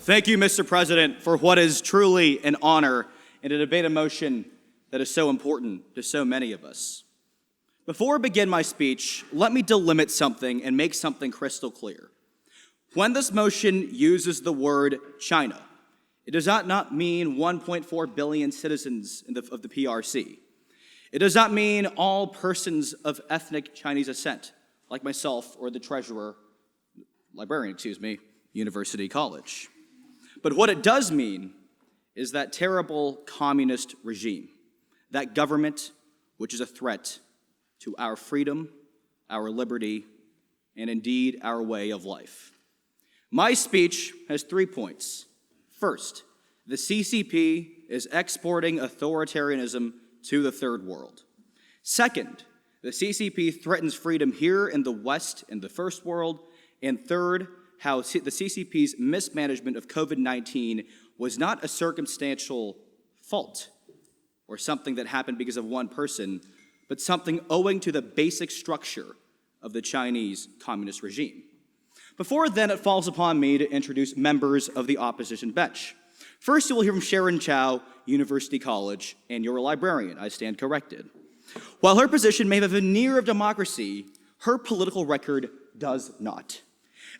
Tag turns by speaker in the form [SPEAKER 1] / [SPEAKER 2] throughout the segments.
[SPEAKER 1] Thank you, Mr. President, for what is truly an honor and a debate motion that is so important to so many of us. Before I begin my speech, let me delimit something and make something crystal clear. When this motion uses the word China, it does not mean 1.4 billion citizens of the PRC. It does not mean all persons of ethnic Chinese descent, like myself or the librarian, University College. But what it does mean is that terrible communist regime, that government which is a threat to our freedom, our liberty, and indeed our way of life. My speech has 3 points. First, the CCP is exporting authoritarianism to the third world. Second, the CCP threatens freedom here in the West and the first world. And third, how the CCP's mismanagement of COVID-19 was not a circumstantial fault or something that happened because of one person, but something owing to the basic structure of the Chinese communist regime. Before then, it falls upon me to introduce members of the opposition bench. First, you will hear from Sharon Chow, University College, and your librarian. I stand corrected. While her position may have a veneer of democracy, her political record does not.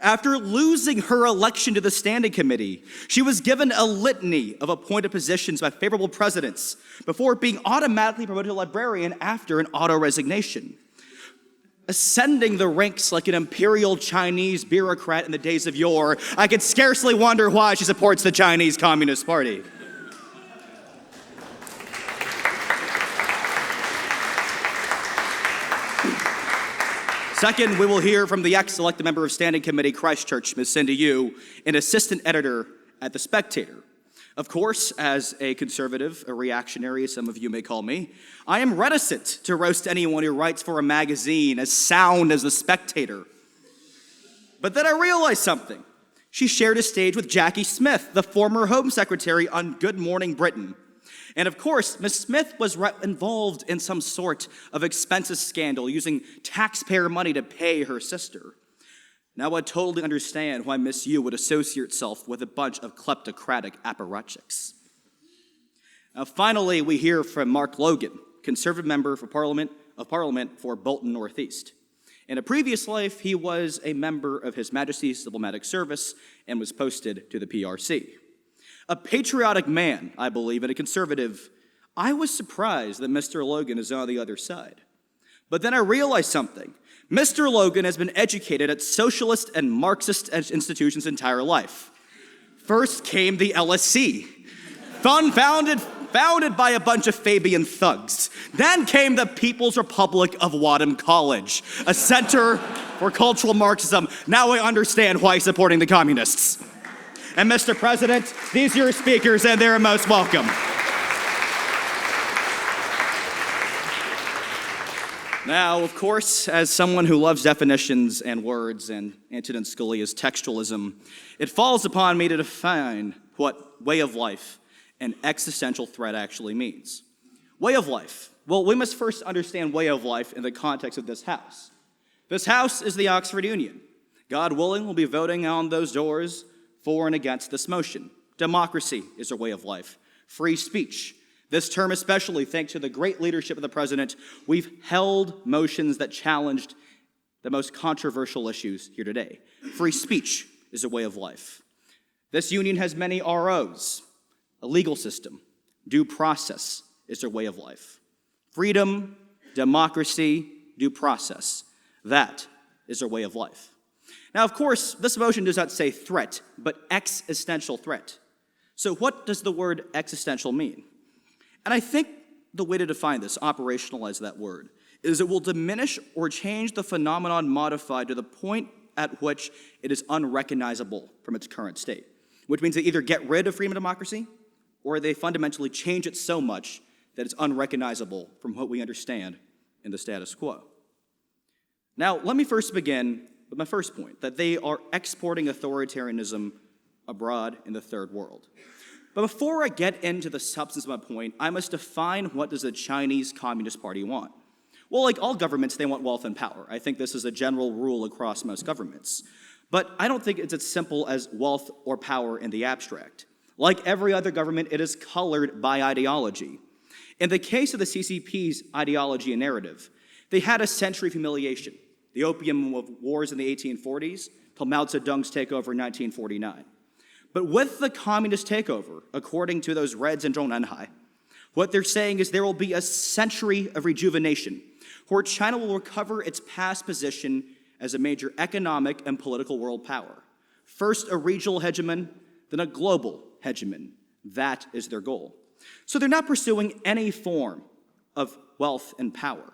[SPEAKER 1] After losing her election to the Standing Committee, she was given a litany of appointed positions by favorable presidents before being automatically promoted to librarian after an auto-resignation. Ascending the ranks like an imperial Chinese bureaucrat in the days of yore, I could scarcely wonder why she supports the Chinese Communist Party. Second, we will hear from the ex-elected member of Standing Committee Christchurch, Ms. Cindy Yu, an assistant editor at The Spectator. Of course, as a conservative, a reactionary, as some of you may call me, I am reticent to roast anyone who writes for a magazine as sound as The Spectator. But then I realized something. She shared a stage with Jackie Smith, the former Home Secretary on Good Morning Britain. And of course, Ms. Smith was involved in some sort of expenses scandal using taxpayer money to pay her sister. Now I totally understand why Ms. Yu would associate herself with a bunch of kleptocratic apparatchiks. Now finally, we hear from Mark Logan, conservative member of Parliament for Bolton Northeast. In a previous life, he was a member of His Majesty's Diplomatic Service and was posted to the PRC. A patriotic man, I believe, and a conservative, I was surprised that Mr. Logan is on the other side. But then I realized something. Mr. Logan has been educated at socialist and Marxist institutions his entire life. First came the LSE, founded by a bunch of Fabian thugs. Then came the People's Republic of Wadham College, a center for cultural Marxism. Now I understand why he's supporting the communists. And Mr. President, these are your speakers, and they're most welcome. Now, of course, as someone who loves definitions and words and Antonin Scalia's textualism, it falls upon me to define what way of life and existential threat actually means. Way of life. Well, we must first understand way of life in the context of this House. This House is the Oxford Union. God willing, we'll be voting on those doors for and against this motion. Democracy is a way of life. Free speech. This term especially, thanks to the great leadership of the president, we've held motions that challenged the most controversial issues here today. Free speech is a way of life. This union has many ROs. A legal system. Due process is a way of life. Freedom, democracy, due process. That is a way of life. Now, of course, this motion does not say threat, but existential threat. So what does the word existential mean? And I think the way to define this, operationalize that word, is it will diminish or change the phenomenon modified to the point at which it is unrecognizable from its current state, which means they either get rid of freedom and democracy, or they fundamentally change it so much that it's unrecognizable from what we understand in the status quo. Now, let me first begin with my first point, that they are exporting authoritarianism abroad in the third world. But before I get into the substance of my point, I must define what does the Chinese Communist Party want. Well, like all governments, they want wealth and power. I think this is a general rule across most governments. But I don't think it's as simple as wealth or power in the abstract. Like every other government, it is colored by ideology. In the case of the CCP's ideology and narrative, they had a century of humiliation, the Opium Wars in the 1840s till Mao Zedong's takeover in 1949. But with the communist takeover, according to those Reds in Zhongnanhai, what they're saying is there will be a century of rejuvenation where China will recover its past position as a major economic and political world power. First a regional hegemon, then a global hegemon. That is their goal. So they're not pursuing any form of wealth and power,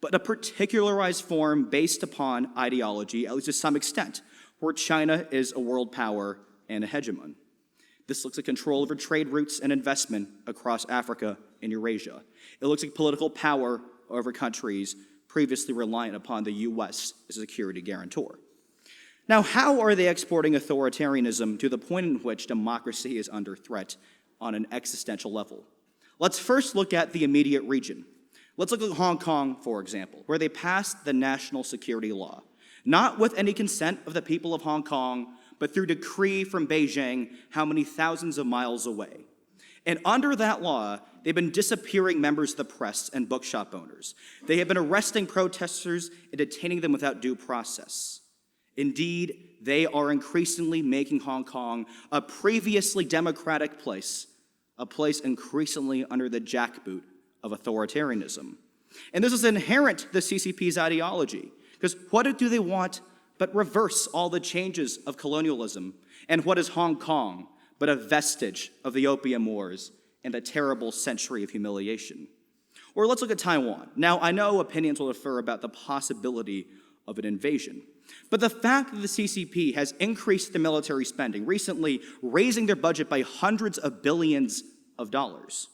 [SPEAKER 1] but a particularized form based upon ideology, at least to some extent, where China is a world power and a hegemon. This looks at control over trade routes and investment across Africa and Eurasia. It looks like political power over countries previously reliant upon the US as a security guarantor. Now, how are they exporting authoritarianism to the point in which democracy is under threat on an existential level? Let's first look at the immediate region. Let's look at Hong Kong, for example, where they passed the national security law, not with any consent of the people of Hong Kong, but through decree from Beijing, how many thousands of miles away. And under that law, they've been disappearing members of the press and bookshop owners. They have been arresting protesters and detaining them without due process. Indeed, they are increasingly making Hong Kong a previously democratic place, a place increasingly under the jackboot of authoritarianism. And this is inherent to the CCP's ideology, because what do they want but reverse all the changes of colonialism? And what is Hong Kong but a vestige of the Opium Wars and a terrible century of humiliation? Or let's look at Taiwan. Now, I know opinions will differ about the possibility of an invasion, but the fact that the CCP has increased the military spending, recently raising their budget by hundreds of billions of dollars,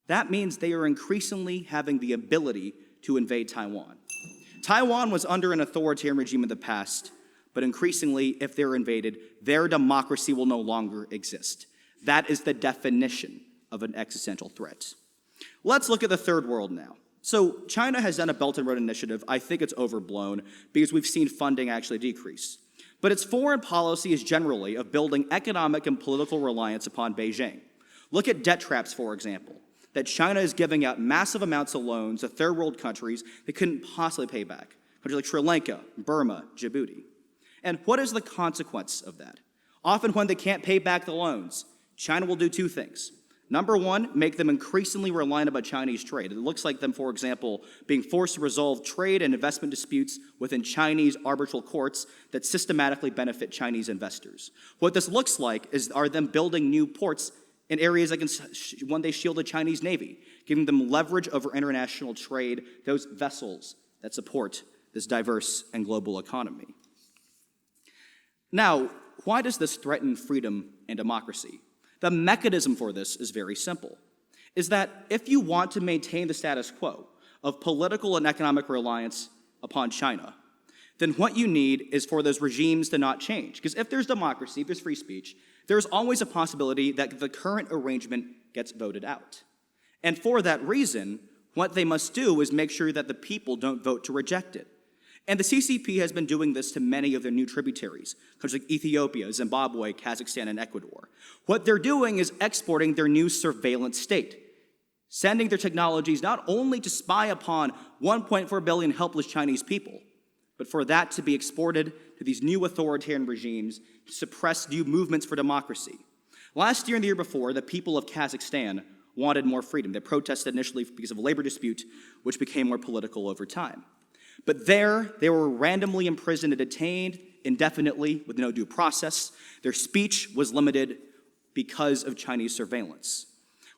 [SPEAKER 1] that means they are increasingly having the ability to invade Taiwan. Taiwan was under an authoritarian regime in the past, but increasingly, if they're invaded, their democracy will no longer exist. That is the definition of an existential threat. Let's look at the third world now. So China has done a Belt and Road Initiative. I think it's overblown because we've seen funding actually decrease. But its foreign policy is generally of building economic and political reliance upon Beijing. Look at debt traps, for example, that China is giving out massive amounts of loans to third world countries they couldn't possibly pay back, countries like Sri Lanka, Burma, Djibouti. And what is the consequence of that? Often when they can't pay back the loans, China will do two things. Number one, make them increasingly reliant about Chinese trade. It looks like them, for example, being forced to resolve trade and investment disputes within Chinese arbitral courts that systematically benefit Chinese investors. What this looks like are them building new ports in areas that can one day shield the Chinese Navy, giving them leverage over international trade, those vessels that support this diverse and global economy. Now, why does this threaten freedom and democracy? The mechanism for this is very simple, is that if you want to maintain the status quo of political and economic reliance upon China, then what you need is for those regimes to not change. Because if there's democracy, if there's free speech, there's always a possibility that the current arrangement gets voted out. And for that reason, what they must do is make sure that the people don't vote to reject it. And the CCP has been doing this to many of their new tributaries, countries like Ethiopia, Zimbabwe, Kazakhstan, and Ecuador. What they're doing is exporting their new surveillance state, sending their technologies not only to spy upon 1.4 billion helpless Chinese people, but for that to be exported to these new authoritarian regimes to suppress new movements for democracy. Last year and the year before, the people of Kazakhstan wanted more freedom. They protested initially because of a labor dispute, which became more political over time. But there, they were randomly imprisoned and detained indefinitely with no due process. Their speech was limited because of Chinese surveillance.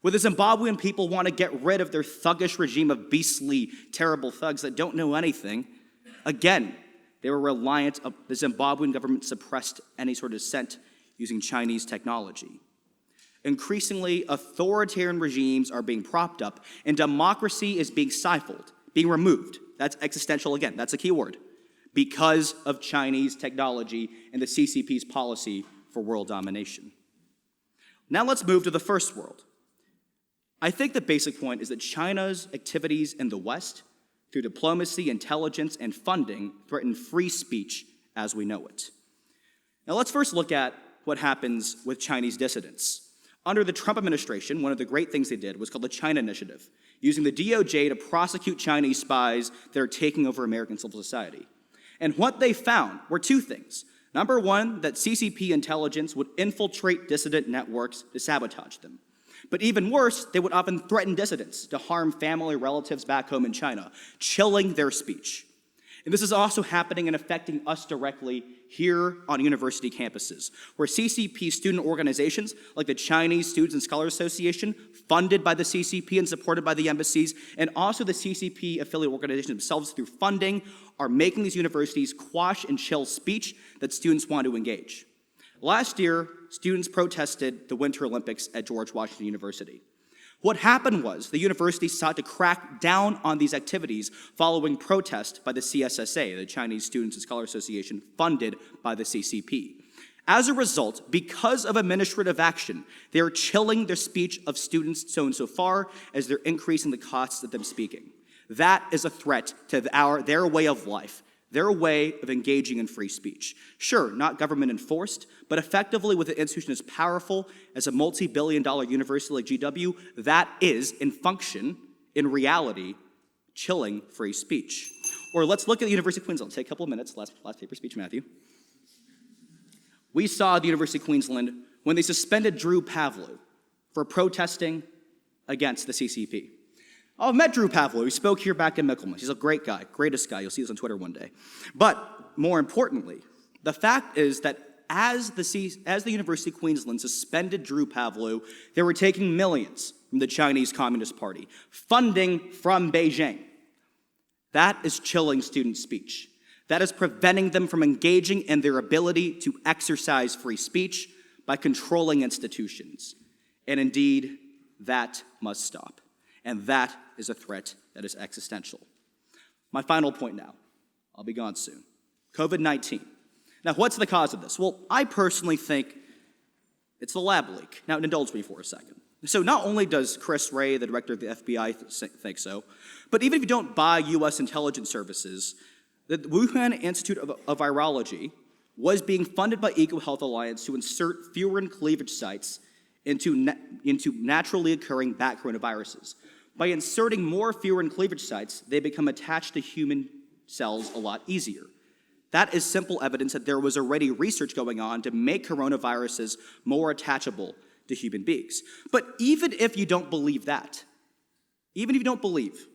[SPEAKER 1] Where the Zimbabwean people want to get rid of their thuggish regime of beastly, terrible thugs that don't know anything, again, they were reliant on the Zimbabwean government suppressed any sort of dissent using Chinese technology. Increasingly, authoritarian regimes are being propped up, and democracy is being stifled, being removed. That's existential again, that's a key word, because of Chinese technology and the CCP's policy for world domination. Now let's move to the first world. I think the basic point is that China's activities in the West, through diplomacy, intelligence, and funding, threaten free speech as we know it. Now let's first look at what happens with Chinese dissidents. Under the Trump administration, one of the great things they did was called the China Initiative, using the DOJ to prosecute Chinese spies that are taking over American civil society. And what they found were two things. Number one, that CCP intelligence would infiltrate dissident networks to sabotage them. But even worse, they would often threaten dissidents to harm family relatives back home in China, chilling their speech. And this is also happening and affecting us directly here on university campuses, where CCP student organizations like the Chinese Students and Scholars Association, funded by the CCP and supported by the embassies, and also the CCP affiliate organizations themselves through funding, are making these universities quash and chill speech that students want to engage. Last year, students protested the Winter Olympics at George Washington University. What happened was the university sought to crack down on these activities following protest by the CSSA, the Chinese Students and Scholars Association, funded by the CCP. As a result, because of administrative action, they are chilling the speech of students so insofar as they're increasing the costs of them speaking. That is a threat to their way of life, their way of engaging in free speech. Sure, not government enforced, but effectively with an institution as powerful as a multi-billion-dollar university like GW, that is, in function, in reality, chilling free speech. Or let's look at the University of Queensland. Take a couple of minutes, last paper speech, Matthew. We saw the University of Queensland when they suspended Drew Pavlou for protesting against the CCP. I've met Drew Pavlou. He spoke here back in Mickleman. He's a great guy, greatest guy. You'll see this on Twitter one day. But more importantly, the fact is that as the University of Queensland suspended Drew Pavlou, they were taking millions from the Chinese Communist Party, funding from Beijing. That is chilling student speech. That is preventing them from engaging in their ability to exercise free speech by controlling institutions. And indeed, that must stop. And that is a threat that is existential. My final point now. I'll be gone soon. COVID-19. Now, what's the cause of this? Well, I personally think it's the lab leak. Now, indulge me for a second. So not only does Chris Wray, the director of the FBI, think so, but even if you don't buy U.S. intelligence services, the Wuhan Institute of Virology was being funded by EcoHealth Alliance to insert furin cleavage sites into naturally occurring bat coronaviruses. By inserting more furin cleavage sites, they become attached to human cells a lot easier. That is simple evidence that there was already research going on to make coronaviruses more attachable to human beings. But even if you don't believe that, even if you don't believe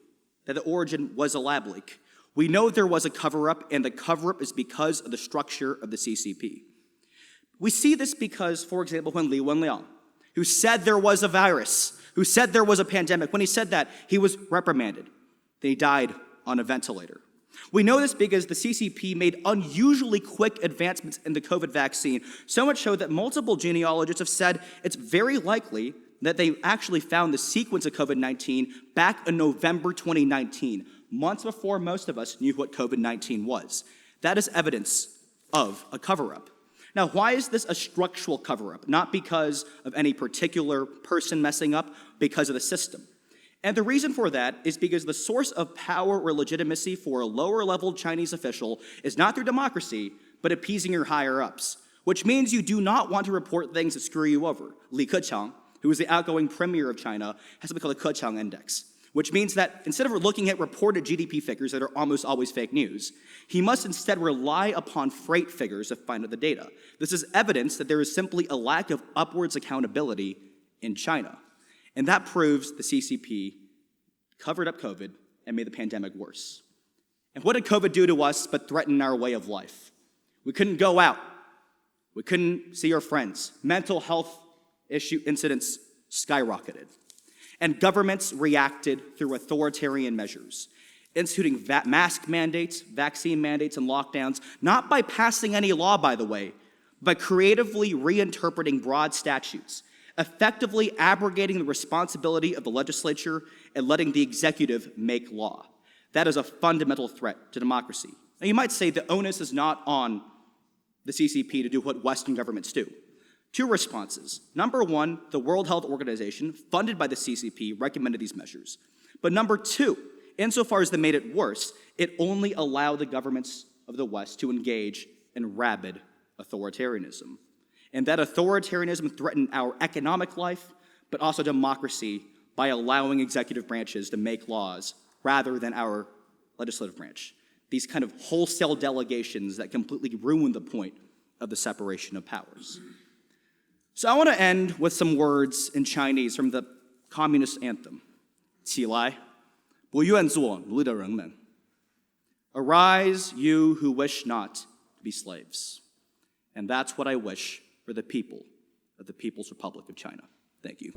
[SPEAKER 1] that the origin was a lab leak, we know there was a cover-up, and the cover-up is because of the structure of the CCP. We see this because, for example, when Li Wenliang, who said there was a virus, who said there was a pandemic, when he said that, he was reprimanded. Then he died on a ventilator. We know this because the CCP made unusually quick advancements in the COVID vaccine, so much so that multiple genealogists have said it's very likely that they actually found the sequence of COVID-19 back in November 2019, months before most of us knew what COVID-19 was. That is evidence of a cover-up. Now, why is this a structural cover-up? Not because of any particular person messing up, because of the system. And the reason for that is because the source of power or legitimacy for a lower-level Chinese official is not through democracy, but appeasing your higher-ups, which means you do not want to report things that screw you over. Li Keqiang, who is the outgoing premier of China, has something called the Keqiang Index, which means that instead of looking at reported GDP figures that are almost always fake news, he must instead rely upon freight figures to find out the data. This is evidence that there is simply a lack of upwards accountability in China. And that proves the CCP covered up COVID and made the pandemic worse. And what did COVID do to us but threaten our way of life? We couldn't go out. We couldn't see our friends. Mental health incidents skyrocketed. And governments reacted through authoritarian measures, instituting mask mandates, vaccine mandates, and lockdowns, not by passing any law, by the way, but creatively reinterpreting broad statutes, effectively abrogating the responsibility of the legislature and letting the executive make law. That is a fundamental threat to democracy. Now, you might say the onus is not on the CCP to do what Western governments do. Two responses. Number one, the World Health Organization, funded by the CCP, recommended these measures. But number two, insofar as they made it worse, it only allowed the governments of the West to engage and rabid authoritarianism. And that authoritarianism threatened our economic life, but also democracy by allowing executive branches to make laws rather than our legislative branch. These kind of wholesale delegations that completely ruin the point of the separation of powers. So I want to end with some words in Chinese from the communist anthem. 起来，不愿做奴隶的人们. Arise, you who wish not to be slaves. And that's what I wish for the people of the People's Republic of China. Thank you.